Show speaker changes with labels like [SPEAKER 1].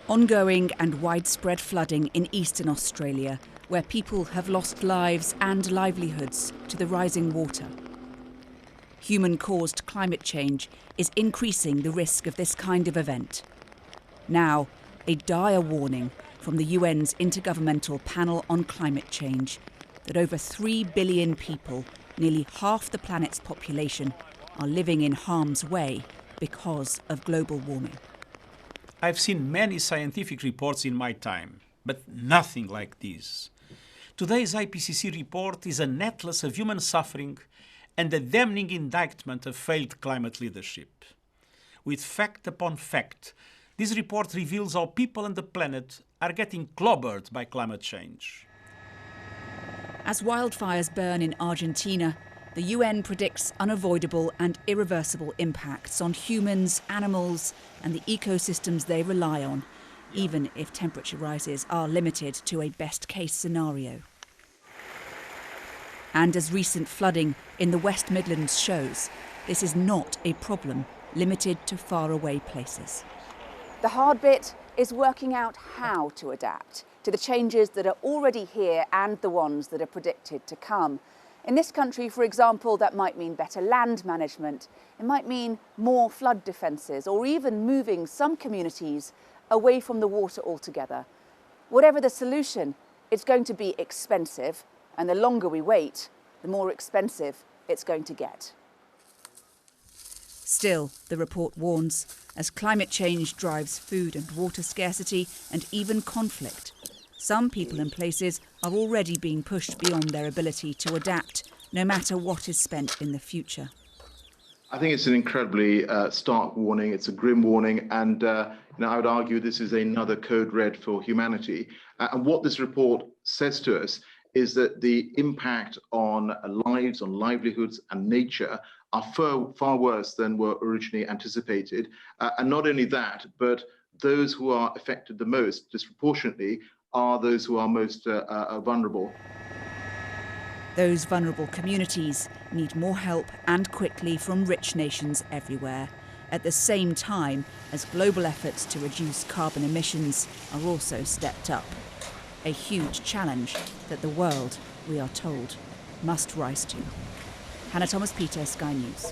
[SPEAKER 1] Ongoing and widespread flooding in eastern Australia, where people have lost lives and livelihoods to the rising water. Human-caused climate change is increasing the risk of this kind of event. Now, a dire warning from the UN's Intergovernmental Panel on Climate Change that over 3 billion people, nearly half the planet's population, are living in harm's way because of global warming.
[SPEAKER 2] I've seen many scientific reports in my time, but nothing like this. Today's IPCC report is an atlas of human suffering and a damning indictment of failed climate leadership. With fact upon fact, this report reveals how people on the planet are getting clobbered by climate change.
[SPEAKER 1] As wildfires burn in Argentina, the UN predicts unavoidable and irreversible impacts on humans, animals and the ecosystems they rely on, even if temperature rises are limited to a best-case scenario. And as recent flooding in the West Midlands shows, this is not a problem limited to faraway places.
[SPEAKER 3] The hard bit is working out how to adapt to the changes that are already here and the ones that are predicted to come. In this country, for example, that might mean better land management. It might mean more flood defences or even moving some communities away from the water altogether. Whatever the solution, it's going to be expensive, and the longer we wait, the more expensive it's going to get.
[SPEAKER 1] Still, the report warns, as climate change drives food and water scarcity and even conflict, some people and places are already being pushed beyond their ability to adapt, no matter what is spent in the future.
[SPEAKER 4] I think it's an incredibly stark warning. It's a grim warning, and I would argue this is another code red for humanity. And what this report says to us is that the impact on lives, on livelihoods and nature are far worse than were originally anticipated. And not only that, but those who are affected the most disproportionately are those who are most vulnerable.
[SPEAKER 1] Those vulnerable communities need more help and quickly from rich nations everywhere, at the same time as global efforts to reduce carbon emissions are also stepped up. A huge challenge that the world, we are told, must rise to. Hannah Thomas-Peter, Sky News.